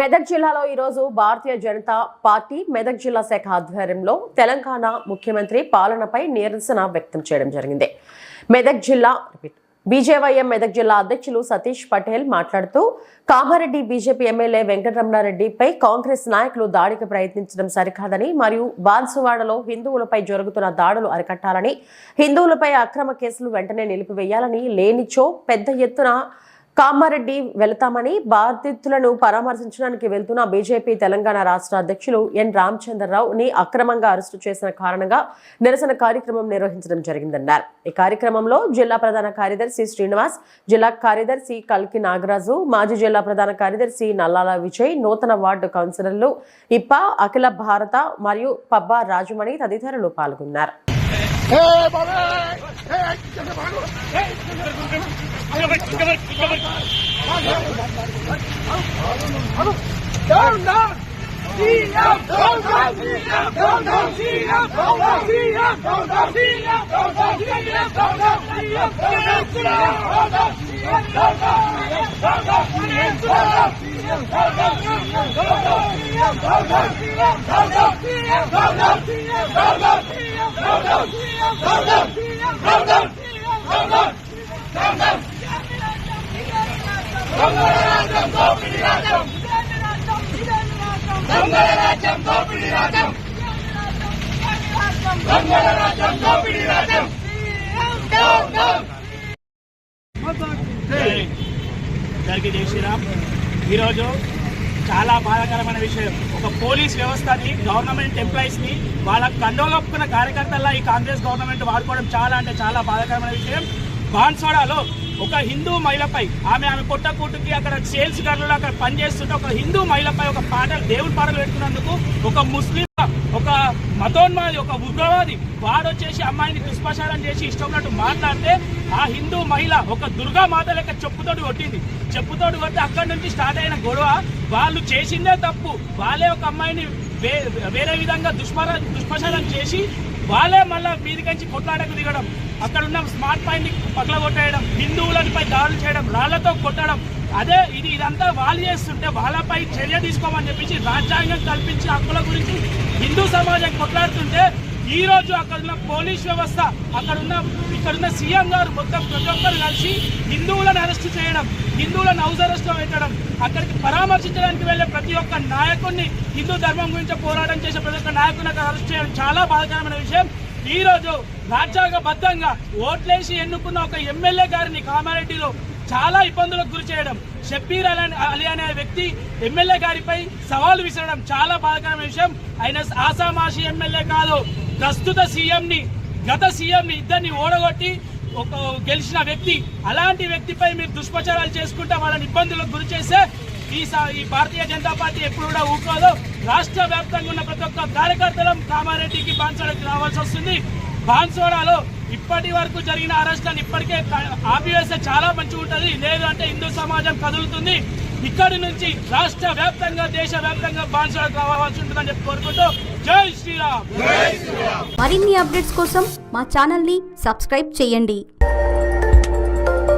మెదక్ జిల్లాలో ఈరోజు భారతీయ జనతా పార్టీ మెదక్ జిల్లా శాఖ ఆధ్వర్యంలో తెలంగాణ ముఖ్యమంత్రి పాలనపై నిరసన వ్యక్తం చేయడం జరిగింది. మెదక్ జిల్లా బీజేవైఎం మెదక్ జిల్లా అధ్యక్షులు సతీష్ పటేల్ మాట్లాడుతూ కామారెడ్డి బీజేపీ ఎమ్మెల్యే వెంకటరమణారెడ్డిపై కాంగ్రెస్ నాయకులు దాడికి ప్రయత్నించడం సరికాదని మరియు బాన్సువాడలో హిందువులపై జరుగుతున్న దాడులు అరికట్టాలని, హిందువులపై అక్రమ కేసులు వెంటనే నిలిపివేయాలని, లేనిచో పెద్ద ఎత్తున కామారెడ్డి వెళతామని, బాధితులను పరామర్శించడానికి వెళ్తున్న బీజేపీ తెలంగాణ రాష్ట్ర అధ్యక్షులు ఎన్ రామచంద్రరావుని అక్రమంగా అరెస్టు చేసిన కారణంగా నిరసన కార్యక్రమం నిర్వహించడం జరిగిందన్నారు. ఈ కార్యక్రమంలో జిల్లా ప్రధాన కార్యదర్శి శ్రీనివాస్, జిల్లా కార్యదర్శి కల్కి నాగరాజు, మాజీ జిల్లా ప్రధాన కార్యదర్శి నల్లాల విజయ్, నూతన వార్డు కౌన్సిలర్లు ఇప్ప, అఖిల భారత మరియు పబ్బా రాజమణి తదితరులు పాల్గొన్నారు. జై శ్రీరామ్. ఈరోజు చాలా బాధాకరమైన విషయం. ఒక పోలీస్ వ్యవస్థని, గవర్నమెంట్ ఎంప్లాయీస్ ని వాళ్ళ కండోలొప్పుకున్న కార్యకర్తల్లా ఈ కాంగ్రెస్ గవర్నమెంట్ వాడుకోవడం చాలా అంటే చాలా బాధాకరమైన విషయం. బాన్స్వాడలో ఒక హిందూ మహిళపై ఆమె పొట్టకూటుకి అక్కడ సేల్స్ గర్లు అక్కడ పనిచేస్తుంటే ఒక హిందూ మహిళపై ఒక దేవుడి పాటలు పెట్టుకున్నందుకు ఒక ముస్లిం, ఒక మతోన్మాది, ఒక ఉగ్రవాది వాడొచ్చేసి అమ్మాయిని దుష్ప్రచారం చేసి ఇష్టమైనట్టు మాట్లాడితే ఆ హిందూ మహిళ ఒక దుర్గా మాత లెక్క చెప్పుతోటి కొట్టింది. చెప్పుతోటి కొట్టి అక్కడి నుంచి స్టార్ట్ అయిన గొడవ, వాళ్ళు చేసిందే తప్పు, వాళ్ళే ఒక అమ్మాయిని వేరే విధంగా దుష్ప్రచారం చేసి వాళ్ళే మళ్ళా మీదికంచి కొట్లాడకు దిగడం, అక్కడ ఉన్న స్మార్ట్ పాయింట్ పగల కొట్టేయడం, హిందువులపై దాడులు చేయడం, రాళ్లతో కొట్టడం, అదే ఇదంతా వాళ్ళు చేస్తుంటే వాళ్ళపై చర్య తీసుకోమని చెప్పేసి రాజ్యాంగం కల్పించి హక్కుల గురించి హిందూ సమాజం కొట్లాడుతుంటే ఈ రోజు అక్కడున్న పోలీస్ వ్యవస్థ, ఇక్కడున్న సీఎం గారు మొత్తం ప్రతి ఒక్కరు కలిసి హిందువులను అరెస్ట్ చేయడం, హిందువులను హౌస్ అరెస్ట్ పెట్టడం, అక్కడికి పరామర్శించడానికి వెళ్లే ప్రతి ఒక్క నాయకుడిని, హిందూ ధర్మం గురించి పోరాటం చేసే ప్రతి ఒక్క నాయకుడిని అరెస్ట్ చేయడం చాలా బాధాకరమైన విషయం. ఈ రోజు రాజ్యాంగబద్ధంగా ఓట్లేసి ఎన్నుకున్న ఒక ఎమ్మెల్యే గారిని కామారెడ్డిలో చాలా ఇబ్బందులకు గురి చేయడం, షబ్బీర్ అలీ అనే వ్యక్తి ఎమ్మెల్యే గారిపై సవాలు విసరడం చాలా బాధాకరమైన విషయం. ఆయన ఆసామాషి ఎమ్మెల్యే కాదు, ప్రస్తుత సీఎంని, గత సీఎంని ఇద్దరిని ఓడగొట్టి గెలిచిన వ్యక్తి. అలాంటి వ్యక్తిపై మీరు దుష్ప్రచారాలు చేసుకుంటే వాళ్ళని ఇబ్బందులకు గురి చేస్తే ఈ భారతీయ జనతా పార్టీ ఎప్పుడు కూడా ఊరుకోదు. రాష్ట్ర వ్యాప్తంగా ఉన్న ప్రతి ఒక్క కార్యకర్తలం కామారెడ్డికి బాన్స్వాడకి రావాల్సి వస్తుంది. బాన్స్వాడలో ఇప్పటి వరకు జరిగిన అరెస్టులను ఇప్పటికే ఆపివేస్తే చాలా మంచిగా ఉంటుంది. లేదు అంటే హిందూ సమాజం కదులుతుంది. ఇక్కడి నుంచి రాష్ట్ర వ్యాప్తంగా, దేశ వ్యాప్తంగా బాన్స్వాడకు రావాల్సి ఉంటుందని చెప్పి కోరుకుంటూ జై శ్రీరామ్. మరిన్ని అప్డేట్స్ కోసం మా ఛానల్ ని సబ్స్క్రైబ్ చేయండి.